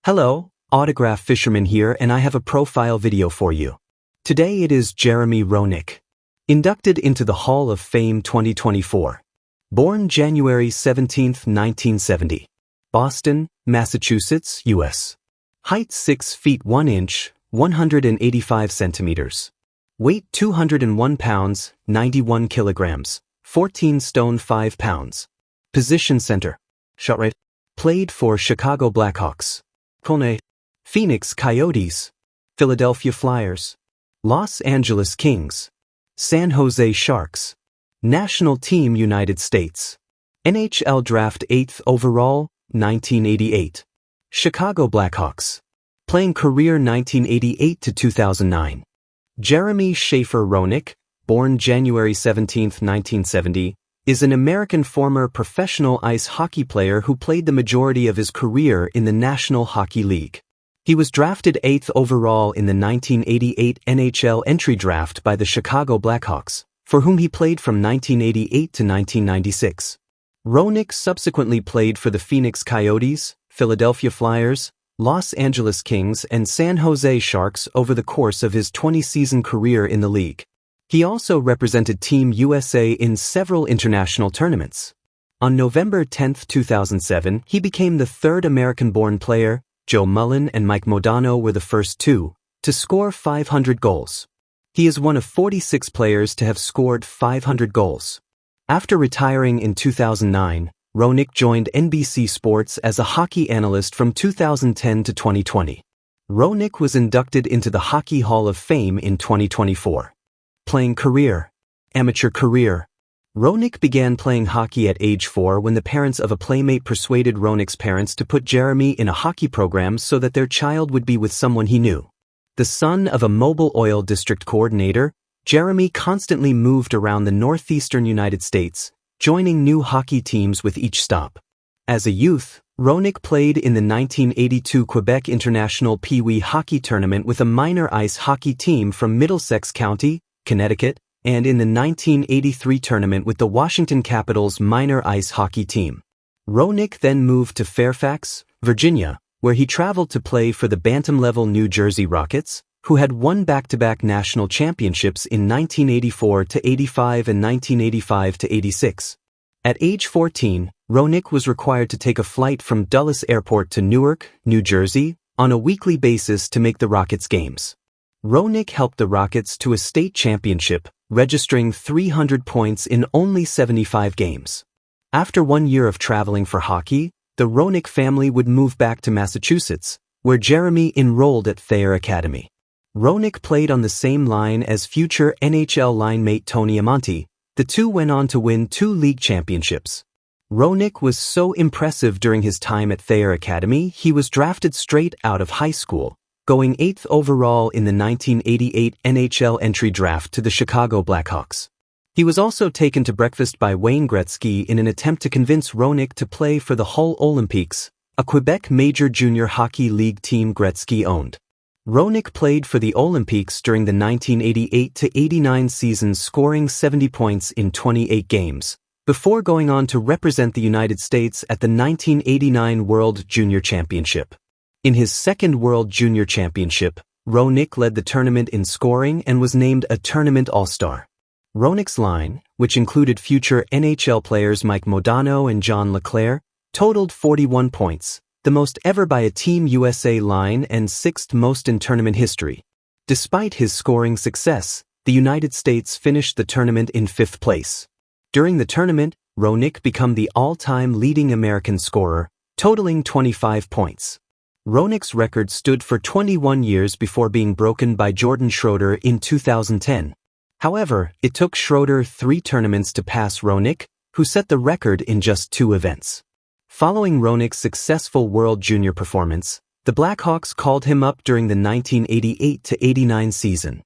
Hello, Autograph Fisherman here, and I have a profile video for you. Today it is Jeremy Roenick, inducted into the Hall of Fame 2024. Born January 17, 1970. Boston, Massachusetts, U.S. Height 6 feet 1 inch, 185 centimeters. Weight 201 pounds, 91 kilograms, 14 stone 5 pounds. Position center. Shot right. Played for Chicago Blackhawks, Phoenix Coyotes, Philadelphia Flyers, Los Angeles Kings, San Jose Sharks, National Team United States, NHL Draft 8th overall, 1988, Chicago Blackhawks, playing career 1988 to 2009. Jeremy Schaefer Roenick, born January 17, 1970, is an American former professional ice hockey player who played the majority of his career in the National Hockey League. He was drafted 8th overall in the 1988 NHL entry draft by the Chicago Blackhawks, for whom he played from 1988 to 1996. Roenick subsequently played for the Phoenix Coyotes, Philadelphia Flyers, Los Angeles Kings, and San Jose Sharks over the course of his 20-season career in the league. He also represented Team USA in several international tournaments. On November 10, 2007, he became the third American-born player. Joe Mullen and Mike Modano were the first two to score 500 goals. He is one of 46 players to have scored 500 goals. After retiring in 2009, Roenick joined NBC Sports as a hockey analyst from 2010 to 2020. Roenick was inducted into the Hockey Hall of Fame in 2024. Playing career. Amateur career. Roenick began playing hockey at age 4 when the parents of a playmate persuaded Roenick's parents to put Jeremy in a hockey program so that their child would be with someone he knew. The son of a Mobil Oil district coordinator, Jeremy constantly moved around the northeastern United States, joining new hockey teams with each stop. As a youth, Roenick played in the 1982 Quebec International Pee Wee Hockey Tournament with a minor ice hockey team from Middlesex County, Connecticut, and in the 1983 tournament with the Washington Capitals minor ice hockey team. Roenick then moved to Fairfax, Virginia, where he traveled to play for the bantam-level New Jersey Rockets, who had won back-to-back national championships in 1984-85 and 1985-86. At age 14, Roenick was required to take a flight from Dulles Airport to Newark, New Jersey, on a weekly basis to make the Rockets games. Roenick helped the Rockets to a state championship, registering 300 points in only 75 games. After 1 year of traveling for hockey, the Roenick family would move back to Massachusetts, where Jeremy enrolled at Thayer Academy. Roenick played on the same line as future NHL line mate Tony Amonte. The two went on to win 2 league championships. Roenick was so impressive during his time at Thayer Academy, he was drafted straight out of high school, going 8th overall in the 1988 NHL entry draft to the Chicago Blackhawks. He was also taken to breakfast by Wayne Gretzky in an attempt to convince Roenick to play for the Hull Olympiques, a Quebec Major Junior Hockey League team Gretzky owned. Roenick played for the Olympiques during the 1988-89 season, scoring 70 points in 28 games, before going on to represent the United States at the 1989 World Junior Championship. In his second World Junior Championship, Roenick led the tournament in scoring and was named a Tournament All-Star. Roenick's line, which included future NHL players Mike Modano and John LeClair, totaled 41 points, the most ever by a Team USA line and 6th most in tournament history. Despite his scoring success, the United States finished the tournament in 5th place. During the tournament, Roenick became the all-time leading American scorer, totaling 25 points. Roenick's record stood for 21 years before being broken by Jordan Schroeder in 2010. However, it took Schroeder 3 tournaments to pass Roenick, who set the record in just 2 events. Following Roenick's successful World Junior performance, the Blackhawks called him up during the 1988-89 season.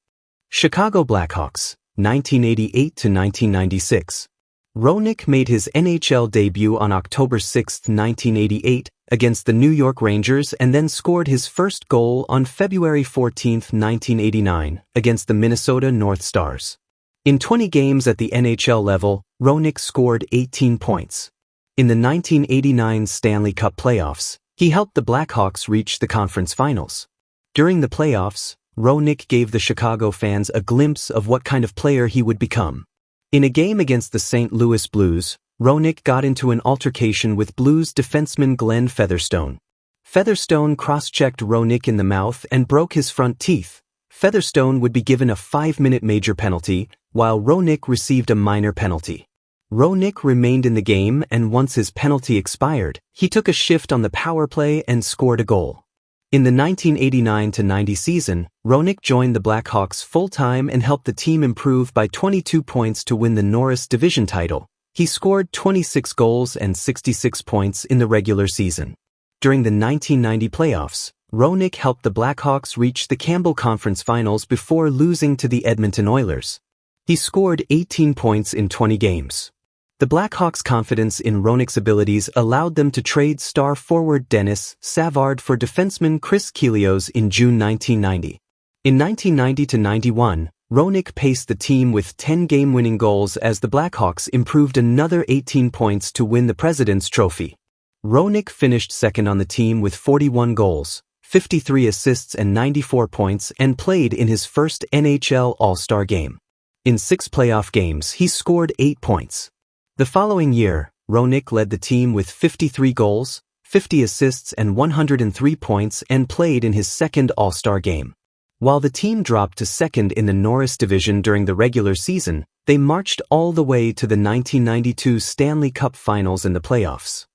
Chicago Blackhawks, 1988-1996. Roenick made his NHL debut on October 6, 1988, against the New York Rangers and then scored his first goal on February 14, 1989, against the Minnesota North Stars. In 20 games at the NHL level, Roenick scored 18 points. In the 1989 Stanley Cup playoffs, He helped the Blackhawks reach the conference finals. During the playoffs, Roenick gave the Chicago fans a glimpse of what kind of player he would become. In a game against the St. Louis Blues, Roenick got into an altercation with Blues defenseman Glenn Featherstone. Featherstone cross-checked Roenick in the mouth and broke his front teeth. Featherstone would be given a 5-minute major penalty, while Roenick received a minor penalty. Roenick remained in the game, and once his penalty expired, he took a shift on the power play and scored a goal. In the 1989-90 season, Roenick joined the Blackhawks full-time and helped the team improve by 22 points to win the Norris Division title. He scored 26 goals and 66 points in the regular season. During the 1990 playoffs, Roenick helped the Blackhawks reach the Campbell Conference Finals before losing to the Edmonton Oilers. He scored 18 points in 20 games. The Blackhawks' confidence in Roenick's abilities allowed them to trade star forward Denis Savard for defenseman Chris Chelios in June 1990. In 1990-91, Roenick paced the team with 10 game-winning goals as the Blackhawks improved another 18 points to win the President's Trophy. Roenick finished second on the team with 41 goals, 53 assists and 94 points, and played in his first NHL All-Star game. In 6 playoff games, he scored 8 points. The following year, Roenick led the team with 53 goals, 50 assists and 103 points and played in his second All-Star game. While the team dropped to second in the Norris Division during the regular season, they marched all the way to the 1992 Stanley Cup Finals in the playoffs.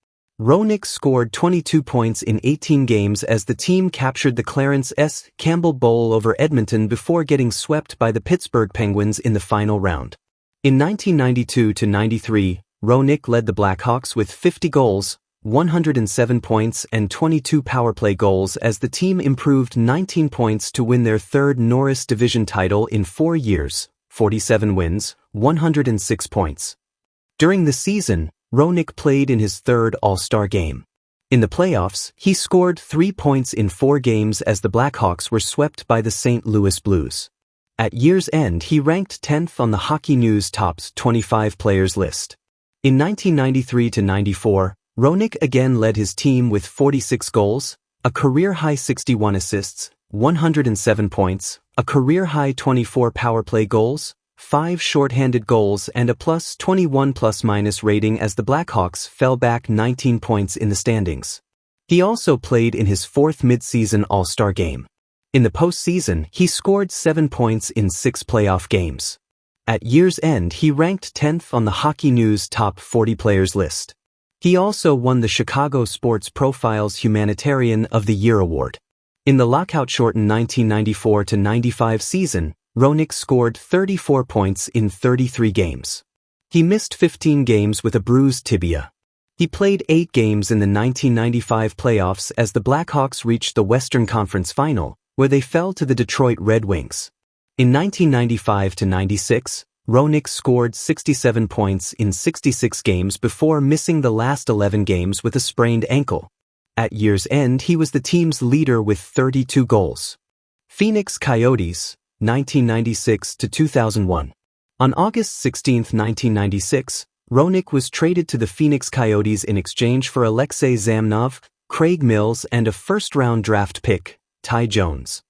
Roenick scored 22 points in 18 games as the team captured the Clarence S. Campbell Bowl over Edmonton before getting swept by the Pittsburgh Penguins in the final round. In 1992-93, Roenick led the Blackhawks with 50 goals, 107 points and 22 power play goals as the team improved 19 points to win their third Norris Division title in 4 years, 47 wins, 106 points. During the season, Roenick played in his third All-Star game. In the playoffs, he scored 3 points in 4 games as the Blackhawks were swept by the St. Louis Blues. At year's end, he ranked 10th on the Hockey News Top's 25 players list. In 1993-94, Roenick again led his team with 46 goals, a career-high 61 assists, 107 points, a career-high 24 power play goals, 5 shorthanded goals and a plus 21 plus-minus rating as the Blackhawks fell back 19 points in the standings. He also played in his 4th mid-season All-Star game. In the postseason, he scored 7 points in 6 playoff games. At year's end, he ranked 10th on the Hockey News Top 40 players list. He also won the Chicago Sports Profile's Humanitarian of the Year award. In the lockout-shortened 1994-95 season, Roenick scored 34 points in 33 games. He missed 15 games with a bruised tibia. He played 8 games in the 1995 playoffs as the Blackhawks reached the Western Conference Final, where they fell to the Detroit Red Wings. In 1995-96, Roenick scored 67 points in 66 games before missing the last 11 games with a sprained ankle. At year's end, he was the team's leader with 32 goals. Phoenix Coyotes, 1996-2001. On August 16, 1996, Roenick was traded to the Phoenix Coyotes in exchange for Alexei Zamnov, Craig Mills and a first-round draft pick, Ty Jones.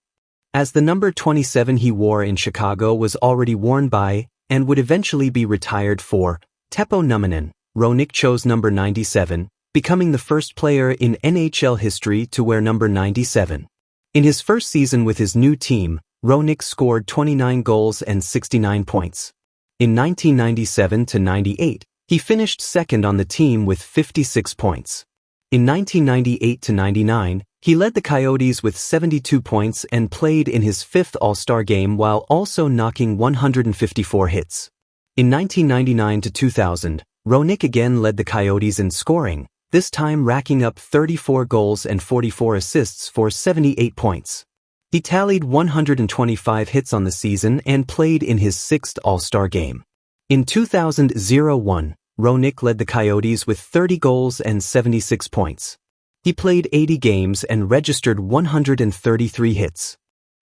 As the number 27 he wore in Chicago was already worn by, and would eventually be retired for, Teppo Numminen, Roenick chose number 97, becoming the first player in NHL history to wear number 97. In his first season with his new team, Roenick scored 29 goals and 69 points. In 1997-98, he finished second on the team with 56 points. In 1998-99, he led the Coyotes with 72 points and played in his 5th All-Star game while also knocking 154 hits. In 1999-2000, Roenick again led the Coyotes in scoring, this time racking up 34 goals and 44 assists for 78 points. He tallied 125 hits on the season and played in his 6th All-Star game. In 2000-01, Roenick led the Coyotes with 30 goals and 76 points. He played 80 games and registered 133 hits.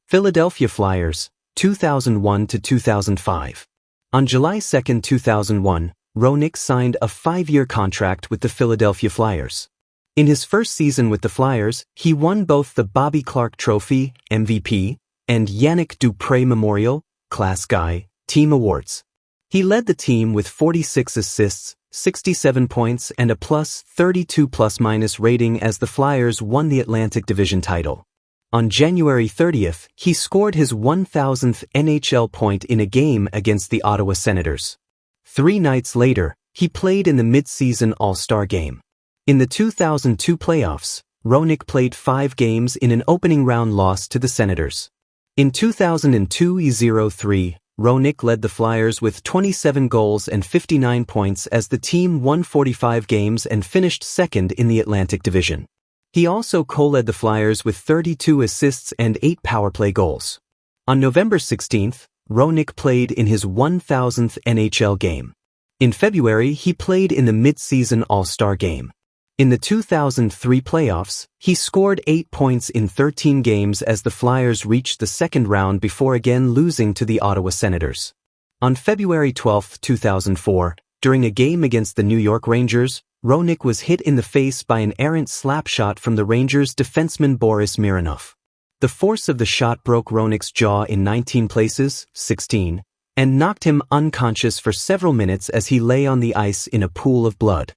Philadelphia Flyers, 2001-2005. On July 2, 2001, Roenick signed a 5-year contract with the Philadelphia Flyers. In his first season with the Flyers, he won both the Bobby Clarke Trophy, MVP, and Yannick Dupré Memorial, Class Guy, team awards. He led the team with 46 assists, 67 points and a +32 rating as the Flyers won the Atlantic Division title. On January 30th, he scored his 1,000th NHL point in a game against the Ottawa Senators. 3 nights later, he played in the mid-season All-Star game. In the 2002 playoffs, Roenick played 5 games in an opening round loss to the Senators. In 2002-03, Roenick led the Flyers with 27 goals and 59 points as the team won 45 games and finished second in the Atlantic Division. He also co-led the Flyers with 32 assists and 8 powerplay goals. On November 16th, Roenick played in his 1,000th NHL game. In February, he played in the mid-season All-Star game. In the 2003 playoffs, he scored 8 points in 13 games as the Flyers reached the second round before again losing to the Ottawa Senators. On February 12, 2004, during a game against the New York Rangers, Roenick was hit in the face by an errant slap shot from the Rangers' defenseman Boris Mironov. The force of the shot broke Roenick's jaw in 19 places, 16, and knocked him unconscious for several minutes as he lay on the ice in a pool of blood.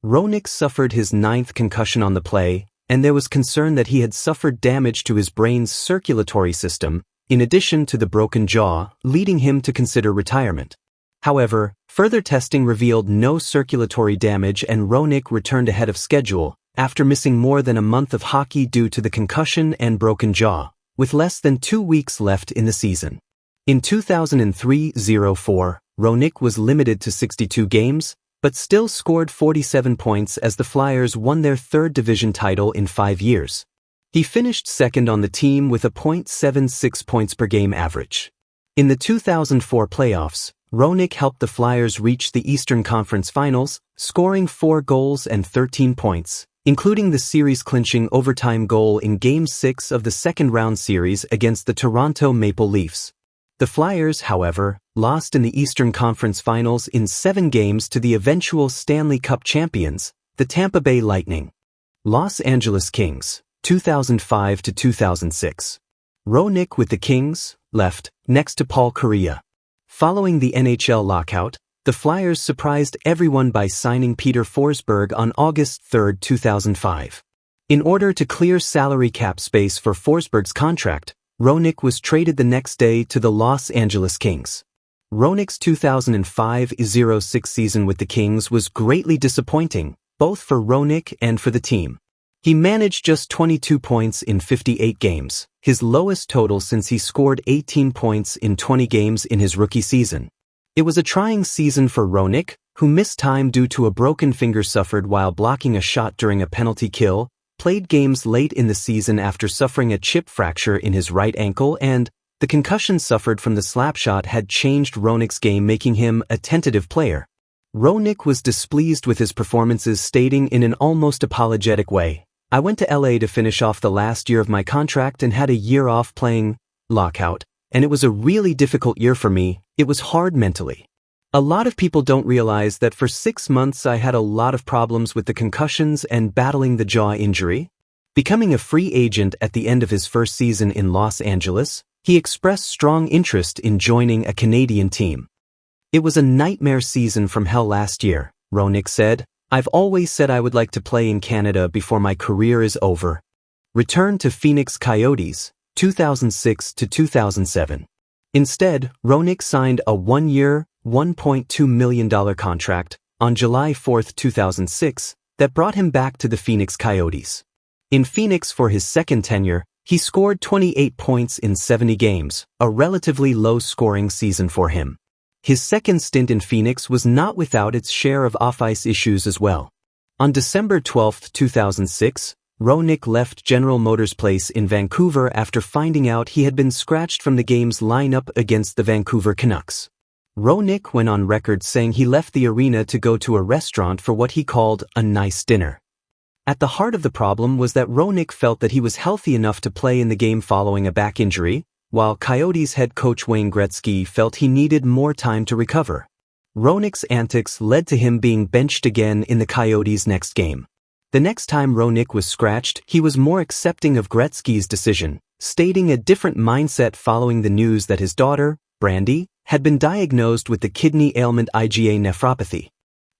Roenick suffered his 9th concussion on the play, and there was concern that he had suffered damage to his brain's circulatory system, in addition to the broken jaw, leading him to consider retirement. However, further testing revealed no circulatory damage and Roenick returned ahead of schedule, after missing more than a month of hockey due to the concussion and broken jaw, with less than 2 weeks left in the season. In 2003-04, Roenick was limited to 62 games, but still scored 47 points as the Flyers won their 3rd division title in 5 years. He finished second on the team with a .76 points per game average. In the 2004 playoffs, Roenick helped the Flyers reach the Eastern Conference Finals, scoring 4 goals and 13 points, including the series-clinching overtime goal in Game 6 of the second-round series against the Toronto Maple Leafs. The Flyers, however, lost in the Eastern Conference Finals in 7 games to the eventual Stanley Cup champions, the Tampa Bay Lightning. Los Angeles Kings, 2005-2006. Roenick with the Kings, left, next to Paul Kariya. Following the NHL lockout, the Flyers surprised everyone by signing Peter Forsberg on August 3, 2005. In order to clear salary cap space for Forsberg's contract, Roenick was traded the next day to the Los Angeles Kings. Roenick's 2005-06 season with the Kings was greatly disappointing, both for Roenick and for the team. He managed just 22 points in 58 games, his lowest total since he scored 18 points in 20 games in his rookie season. It was a trying season for Roenick, who missed time due to a broken finger suffered while blocking a shot during a penalty kill, played games late in the season after suffering a chip fracture in his right ankle, and the concussion suffered from the slapshot had changed Roenick's game, making him a tentative player. Roenick was displeased with his performances, stating in an almost apologetic way, "I went to LA to finish off the last year of my contract and had a year off playing lockout, and it was a really difficult year for me. It was hard mentally. A lot of people don't realize that for 6 months I had a lot of problems with the concussions and battling the jaw injury." Becoming a free agent at the end of his first season in Los Angeles, he expressed strong interest in joining a Canadian team. "It was a nightmare season from hell last year," Roenick said. "I've always said I would like to play in Canada before my career is over." Return to Phoenix Coyotes, 2006-2007. Instead, Roenick signed a 1-year, $1.2 million contract on July 4, 2006 that brought him back to the Phoenix Coyotes. In Phoenix for his second tenure, he scored 28 points in 70 games, a relatively low-scoring season for him. His second stint in Phoenix was not without its share of off-ice issues as well. On December 12, 2006, Roenick left General Motors Place in Vancouver after finding out he had been scratched from the game's lineup against the Vancouver Canucks. Roenick went on record saying he left the arena to go to a restaurant for what he called a nice dinner. At the heart of the problem was that Roenick felt that he was healthy enough to play in the game following a back injury, while Coyotes head coach Wayne Gretzky felt he needed more time to recover. Roenick's antics led to him being benched again in the Coyotes' next game. The next time Roenick was scratched, he was more accepting of Gretzky's decision, stating a different mindset following the news that his daughter, Brandy, had been diagnosed with the kidney ailment IgA nephropathy.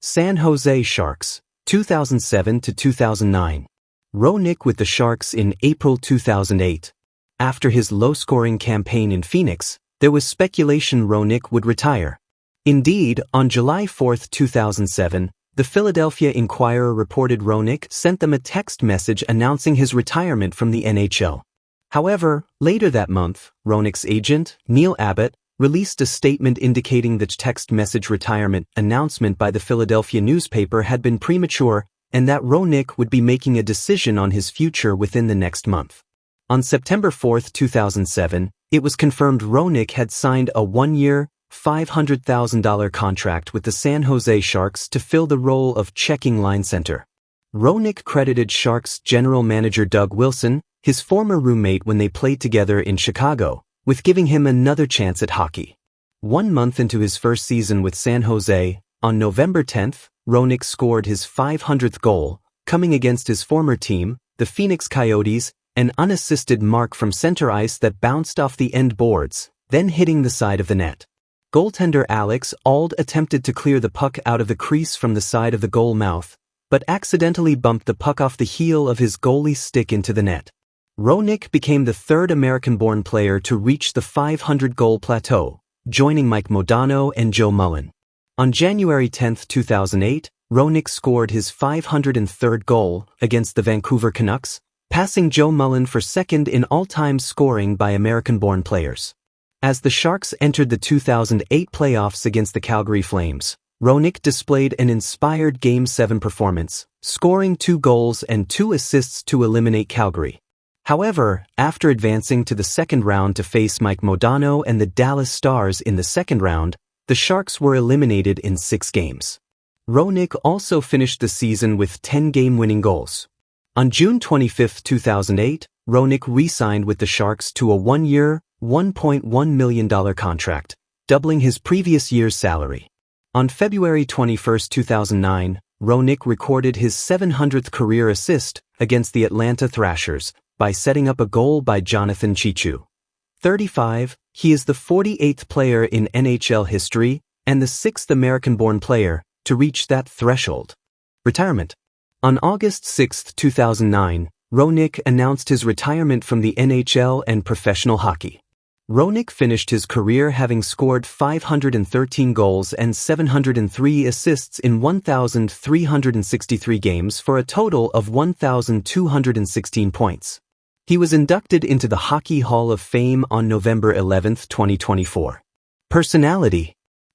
San Jose Sharks, 2007 to 2009. Roenick with the Sharks in April 2008. After his low-scoring campaign in Phoenix, there was speculation Roenick would retire. Indeed, on July 4, 2007, the Philadelphia Inquirer reported Roenick sent them a text message announcing his retirement from the NHL. However, later that month, Roenick's agent, Neil Abbott, released a statement indicating the text message retirement announcement by the Philadelphia newspaper had been premature and that Roenick would be making a decision on his future within the next month. On September 4, 2007, it was confirmed Roenick had signed a one-year, $500,000 contract with the San Jose Sharks to fill the role of checking line center. Roenick credited Sharks general manager Doug Wilson, his former roommate when they played together in Chicago, with giving him another chance at hockey. 1 month into his first season with San Jose, on November 10, Roenick scored his 500th goal, coming against his former team, the Phoenix Coyotes, an unassisted mark from center ice that bounced off the end boards, then hitting the side of the net. Goaltender Alex Auld attempted to clear the puck out of the crease from the side of the goal mouth, but accidentally bumped the puck off the heel of his goalie's stick into the net. Roenick became the third American-born player to reach the 500-goal plateau, joining Mike Modano and Joe Mullen. On January 10, 2008, Roenick scored his 503rd goal against the Vancouver Canucks, passing Joe Mullen for second in all-time scoring by American-born players. As the Sharks entered the 2008 playoffs against the Calgary Flames, Roenick displayed an inspired Game 7 performance, scoring 2 goals and 2 assists to eliminate Calgary. However, after advancing to the second round to face Mike Modano and the Dallas Stars in the second round, the Sharks were eliminated in 6 games. Roenick also finished the season with 10 game-winning goals. On June 25, 2008, Roenick re-signed with the Sharks to a one-year, $1.1 million contract, doubling his previous year's salary. On February 21, 2009, Roenick recorded his 700th career assist against the Atlanta Thrashers by setting up a goal by Jonathan Cheechoo. 35, he is the 48th player in NHL history and the 6th American-born player to reach that threshold. Retirement. On August 6, 2009, Roenick announced his retirement from the NHL and professional hockey. Roenick finished his career having scored 513 goals and 703 assists in 1,363 games for a total of 1,216 points. He was inducted into the Hockey Hall of Fame on November 11, 2024. Personality.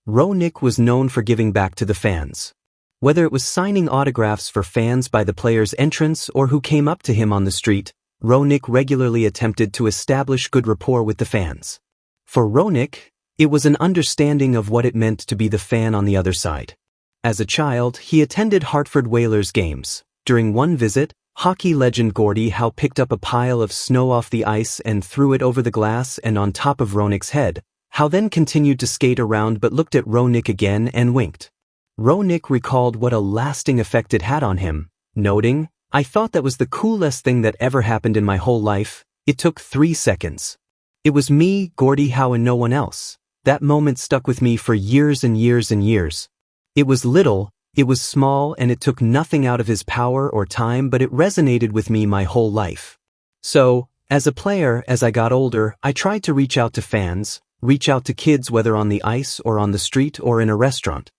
Roenick was known for giving back to the fans. Whether it was signing autographs for fans by the player's entrance or who came up to him on the street, Roenick regularly attempted to establish good rapport with the fans. For Roenick, it was an understanding of what it meant to be the fan on the other side. As a child, he attended Hartford Whalers games. During one visit, hockey legend Gordie Howe picked up a pile of snow off the ice and threw it over the glass and on top of Roenick's head. Howe then continued to skate around but looked at Roenick again and winked. Roenick recalled what a lasting effect it had on him, noting, "I thought that was the coolest thing that ever happened in my whole life. It took 3 seconds. It was me, Gordie Howe, and no one else. That moment stuck with me for years and years and years. It was little, it was small, and it took nothing out of his power or time, but it resonated with me my whole life. So, as a player, as I got older, I tried to reach out to fans, reach out to kids whether on the ice or on the street or in a restaurant.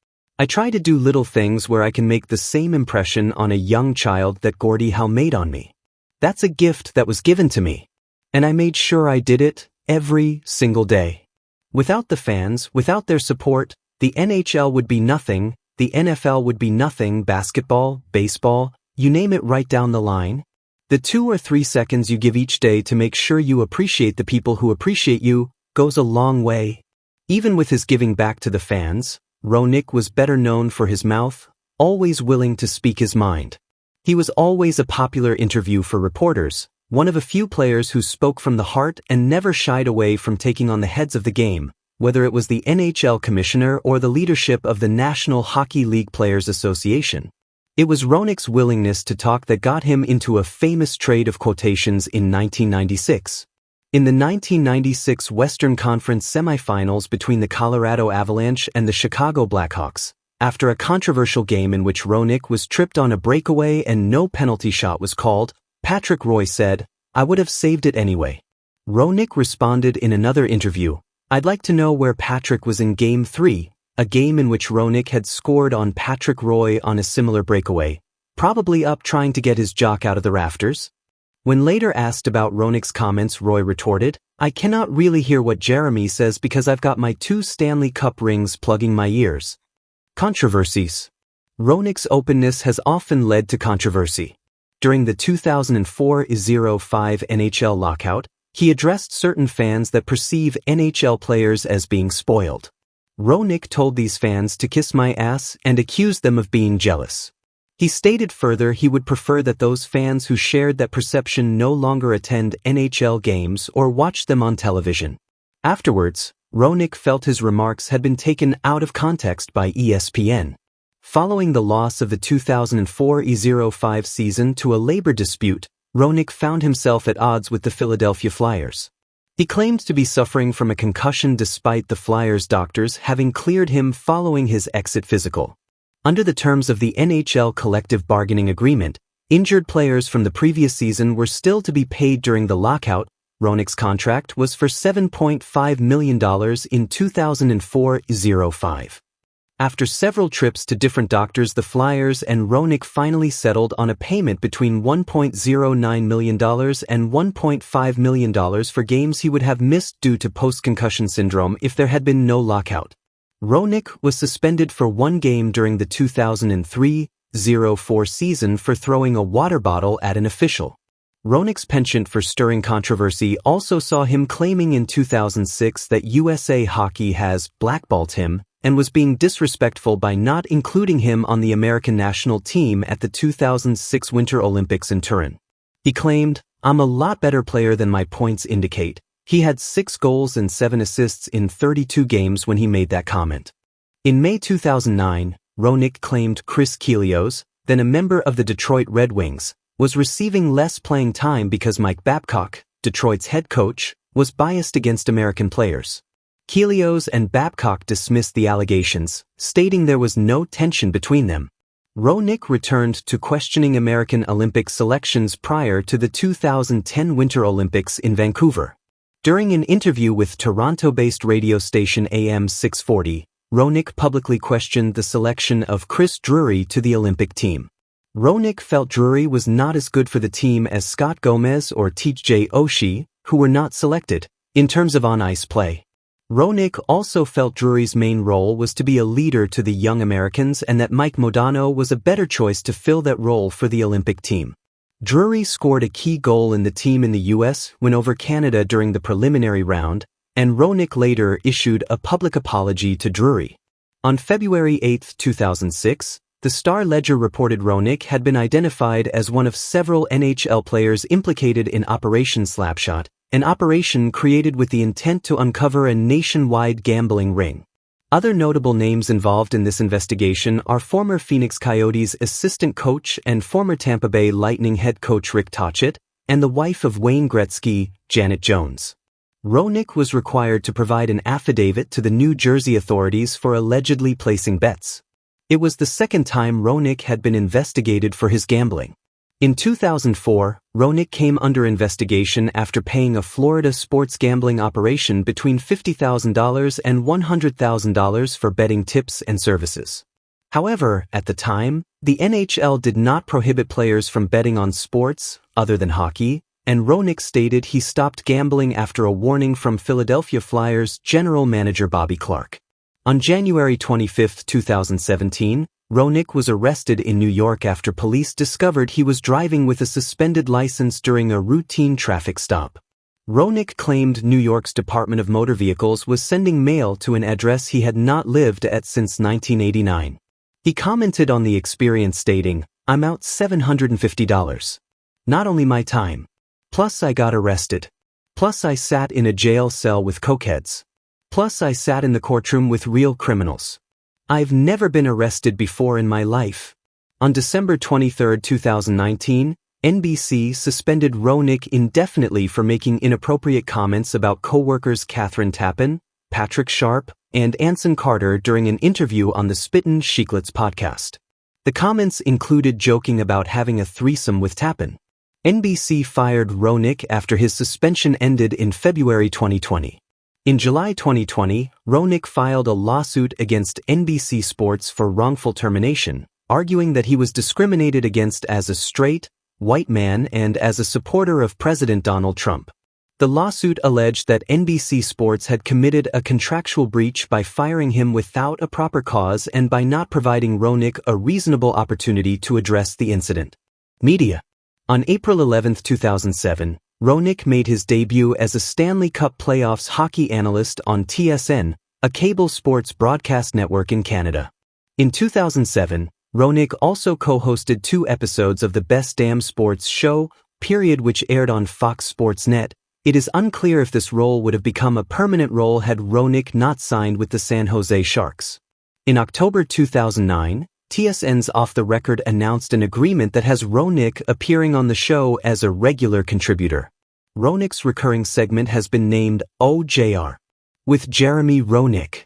I try to do little things where I can make the same impression on a young child that Gordie Howe made on me. That's a gift that was given to me. And I made sure I did it every single day. Without the fans, without their support, the NHL would be nothing, the NFL would be nothing, basketball, baseball, you name it right down the line. The 2 or 3 seconds you give each day to make sure you appreciate the people who appreciate you goes a long way." Even with his giving back to the fans, Roenick was better known for his mouth, always willing to speak his mind. He was always a popular interview for reporters, one of a few players who spoke from the heart and never shied away from taking on the heads of the game, whether it was the NHL commissioner or the leadership of the National Hockey League Players Association. It was Roenick's willingness to talk that got him into a famous trade of quotations in 1996. In the 1996 Western Conference semifinals between the Colorado Avalanche and the Chicago Blackhawks, after a controversial game in which Roenick was tripped on a breakaway and no penalty shot was called, Patrick Roy said, "I would have saved it anyway." Roenick responded in another interview, "I'd like to know where Patrick was in Game 3, a game in which Roenick had scored on Patrick Roy on a similar breakaway, probably up trying to get his jock out of the rafters." When later asked about Roenick's comments, Roy retorted, "I cannot really hear what Jeremy says because I've got my 2 Stanley Cup rings plugging my ears." Controversies. Roenick's openness has often led to controversy. During the 2004-05 NHL lockout, he addressed certain fans that perceive NHL players as being spoiled. Roenick told these fans to kiss my ass and accused them of being jealous. He stated further he would prefer that those fans who shared that perception no longer attend NHL games or watch them on television. Afterwards, Roenick felt his remarks had been taken out of context by ESPN. Following the loss of the 2004-05 season to a labor dispute, Roenick found himself at odds with the Philadelphia Flyers. He claimed to be suffering from a concussion despite the Flyers' doctors having cleared him following his exit physical. Under the terms of the NHL collective bargaining agreement, injured players from the previous season were still to be paid during the lockout. Roenick's contract was for $7.5 million in 2004-05. After several trips to different doctors, the Flyers and Roenick finally settled on a payment between $1.09 million and $1.5 million for games he would have missed due to post-concussion syndrome if there had been no lockout. Roenick was suspended for 1 game during the 2003-04 season for throwing a water bottle at an official. Roenick's penchant for stirring controversy also saw him claiming in 2006 that USA Hockey has blackballed him and was being disrespectful by not including him on the American national team at the 2006 Winter Olympics in Turin. He claimed, "I'm a lot better player than my points indicate." He had 6 goals and 7 assists in 32 games when he made that comment. In May 2009, Roenick claimed Chris Chelios, then a member of the Detroit Red Wings, was receiving less playing time because Mike Babcock, Detroit's head coach, was biased against American players. Chelios and Babcock dismissed the allegations, stating there was no tension between them. Roenick returned to questioning American Olympic selections prior to the 2010 Winter Olympics in Vancouver. During an interview with Toronto-based radio station AM 640, Roenick publicly questioned the selection of Chris Drury to the Olympic team. Roenick felt Drury was not as good for the team as Scott Gomez or TJ Oshie, who were not selected, in terms of on-ice play. Roenick also felt Drury's main role was to be a leader to the young Americans and that Mike Modano was a better choice to fill that role for the Olympic team. Drury scored a key goal in the team in the U.S. win over Canada during the preliminary round, and Roenick later issued a public apology to Drury. On February 8, 2006, the Star-Ledger reported Roenick had been identified as one of several NHL players implicated in Operation Slapshot, an operation created with the intent to uncover a nationwide gambling ring. Other notable names involved in this investigation are former Phoenix Coyotes assistant coach and former Tampa Bay Lightning head coach Rick Tocchet, and the wife of Wayne Gretzky, Janet Jones. Roenick was required to provide an affidavit to the New Jersey authorities for allegedly placing bets. It was the second time Roenick had been investigated for his gambling. In 2004, Roenick came under investigation after paying a Florida sports gambling operation between $50,000 and $100,000 for betting tips and services. However, at the time, the NHL did not prohibit players from betting on sports, other than hockey, and Roenick stated he stopped gambling after a warning from Philadelphia Flyers general manager Bobby Clarke. On January 25, 2017, Roenick was arrested in New York after police discovered he was driving with a suspended license during a routine traffic stop. Roenick claimed New York's Department of Motor Vehicles was sending mail to an address he had not lived at since 1989. He commented on the experience stating, "I'm out $750. Not only my time. Plus I got arrested. Plus I sat in a jail cell with cokeheads. Plus I sat in the courtroom with real criminals. I've never been arrested before in my life. On December 23, 2019, NBC suspended Roenick indefinitely for making inappropriate comments about co-workers Kathryn Tappen, Patrick Sharp, and Anson Carter during an interview on the Spittin' Chiclets podcast. The comments included joking about having a threesome with Tappen. NBC fired Roenick after his suspension ended in February 2020. In July 2020, Roenick filed a lawsuit against NBC Sports for wrongful termination, arguing that he was discriminated against as a straight, white man and as a supporter of President Donald Trump. The lawsuit alleged that NBC Sports had committed a contractual breach by firing him without a proper cause and by not providing Roenick a reasonable opportunity to address the incident. Media. On April 11, 2007, Roenick made his debut as a Stanley Cup Playoffs hockey analyst on TSN, a cable sports broadcast network in Canada. In 2007, Roenick also co-hosted 2 episodes of the Best Damn Sports Show, which aired on Fox Sports Net. It is unclear if this role would have become a permanent role had Roenick not signed with the San Jose Sharks. In October 2009, TSN's Off the Record announced an agreement that has Roenick appearing on the show as a regular contributor. Roenick's recurring segment has been named OJR, with Jeremy Roenick.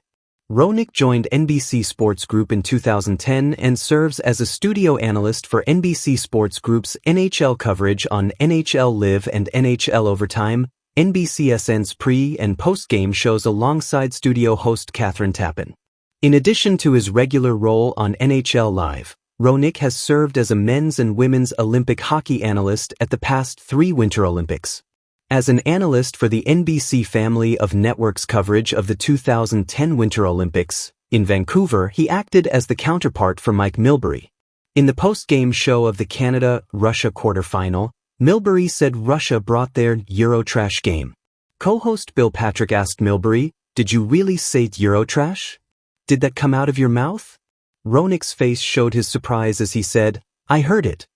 Roenick joined NBC Sports Group in 2010 and serves as a studio analyst for NBC Sports Group's NHL coverage on NHL Live and NHL Overtime, NBCSN's pre- and post-game shows alongside studio host Kathryn Tappen. In addition to his regular role on NHL Live, Roenick has served as a men's and women's Olympic hockey analyst at the past 3 Winter Olympics. As an analyst for the NBC family of networks coverage of the 2010 Winter Olympics, in Vancouver, he acted as the counterpart for Mike Milbury. In the post-game show of the Canada-Russia quarterfinal, Milbury said Russia brought their Eurotrash game. Co-host Bill Patrick asked Milbury, "Did you really say Eurotrash? Did that come out of your mouth?" Roenick's face showed his surprise as he said, I heard it.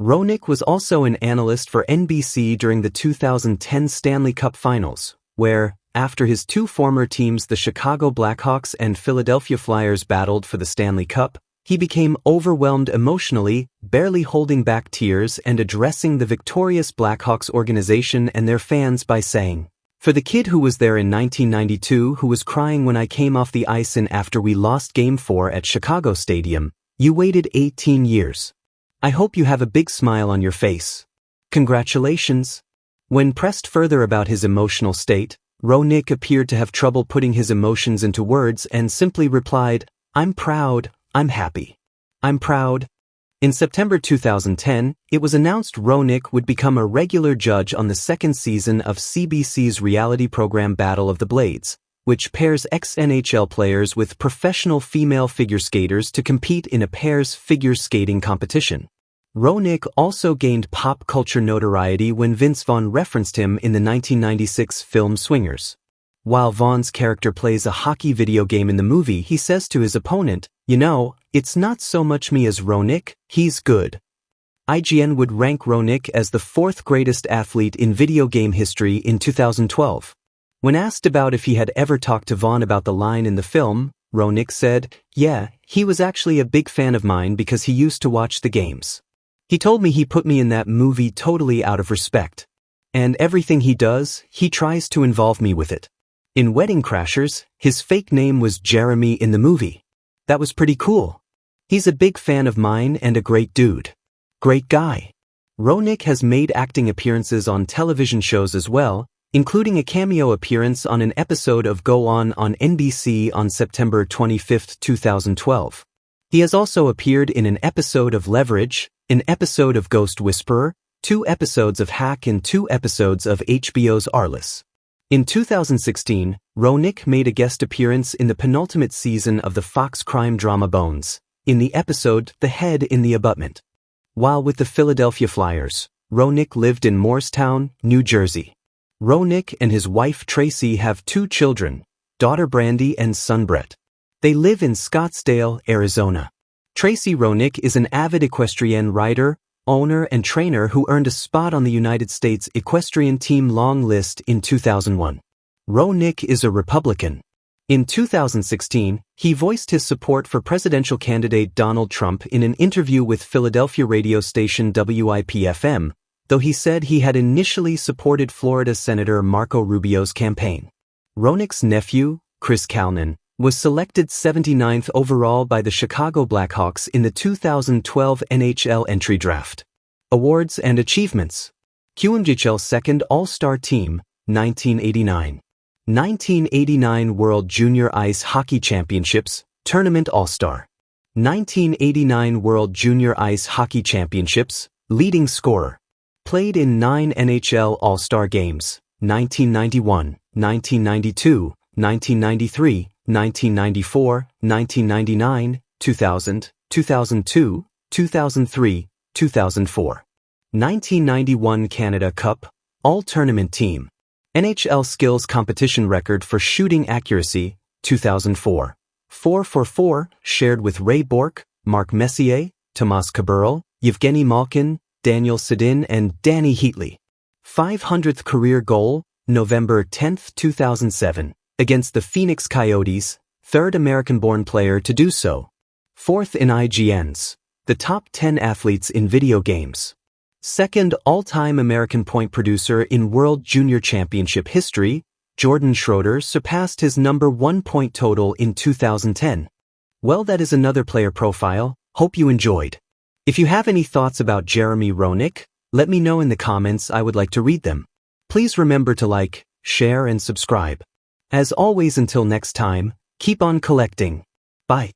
Roenick was also an analyst for NBC during the 2010 Stanley Cup Finals, where, after his 2 former teams the Chicago Blackhawks and Philadelphia Flyers battled for the Stanley Cup, he became overwhelmed emotionally, barely holding back tears and addressing the victorious Blackhawks organization and their fans by saying, "For the kid who was there in 1992 who was crying when I came off the ice and after we lost Game 4 at Chicago Stadium, you waited 18 years. I hope you have a big smile on your face. Congratulations." When pressed further about his emotional state, Roenick appeared to have trouble putting his emotions into words and simply replied, "I'm proud, I'm happy. I'm proud." In September 2010, it was announced Roenick would become a regular judge on the 2nd season of CBC's reality program Battle of the Blades, which pairs ex-NHL players with professional female figure skaters to compete in a pairs figure skating competition. Roenick also gained pop culture notoriety when Vince Vaughn referenced him in the 1996 film Swingers. While Vaughn's character plays a hockey video game in the movie, he says to his opponent, "You know, it's not so much me as Roenick, he's good." IGN would rank Roenick as the 4th greatest athlete in video game history in 2012. When asked about if he had ever talked to Vaughn about the line in the film, Roenick said, "Yeah, he was actually a big fan of mine because he used to watch the games. He told me he put me in that movie totally out of respect. And everything he does, he tries to involve me with it. In Wedding Crashers, his fake name was Jeremy in the movie. That was pretty cool. He's a big fan of mine and a great dude. Great guy." Roenick has made acting appearances on television shows as well, including a cameo appearance on an episode of Go On NBC on September 25, 2012. He has also appeared in an episode of Leverage, an episode of Ghost Whisperer, 2 episodes of Hack and 2 episodes of HBO's Arliss. In 2016, Roenick made a guest appearance in the penultimate season of the Fox crime drama Bones, in the episode The Head in the Abutment. While with the Philadelphia Flyers, Roenick lived in Morristown, New Jersey. Roenick and his wife Tracy have 2 children, daughter Brandy and son Brett. They live in Scottsdale, Arizona. Tracy Roenick is an avid equestrian rider, owner and trainer who earned a spot on the United States Equestrian Team Long List in 2001. Roenick is a Republican. In 2016, he voiced his support for presidential candidate Donald Trump in an interview with Philadelphia radio station WIP-FM, though he said he had initially supported Florida Senator Marco Rubio's campaign. Roenick's nephew, Chris Kalnin, was selected 79th overall by the Chicago Blackhawks in the 2012 NHL entry draft. Awards and achievements. QMJHL's second All-Star Team, 1989. 1989 World Junior Ice Hockey Championships, Tournament All-Star. 1989 World Junior Ice Hockey Championships, Leading Scorer. Played in 9 NHL All-Star Games, 1991, 1992, 1993, 1994, 1999, 2000, 2002, 2003, 2004. 1991 Canada Cup, All-Tournament Team. NHL Skills Competition Record for Shooting Accuracy, 2004. 4-for-4, shared with Ray Bourque, Mark Messier, Tomas Kaberle, Yevgeny Malkin, Daniel Sedin and Danny Heatley. 500th career goal, November 10, 2007, against the Phoenix Coyotes, third American-born player to do so. 4th in IGN's The Top 10 Athletes in Video Games. Second all-time American point producer in World Junior Championship history, Jordan Schroeder surpassed his number 1 point total in 2010. Well, that is another player profile. Hope you enjoyed. If you have any thoughts about Jeremy Roenick, let me know in the comments. I would like to read them. Please remember to like, share and subscribe. As always, until next time, keep on collecting. Bye.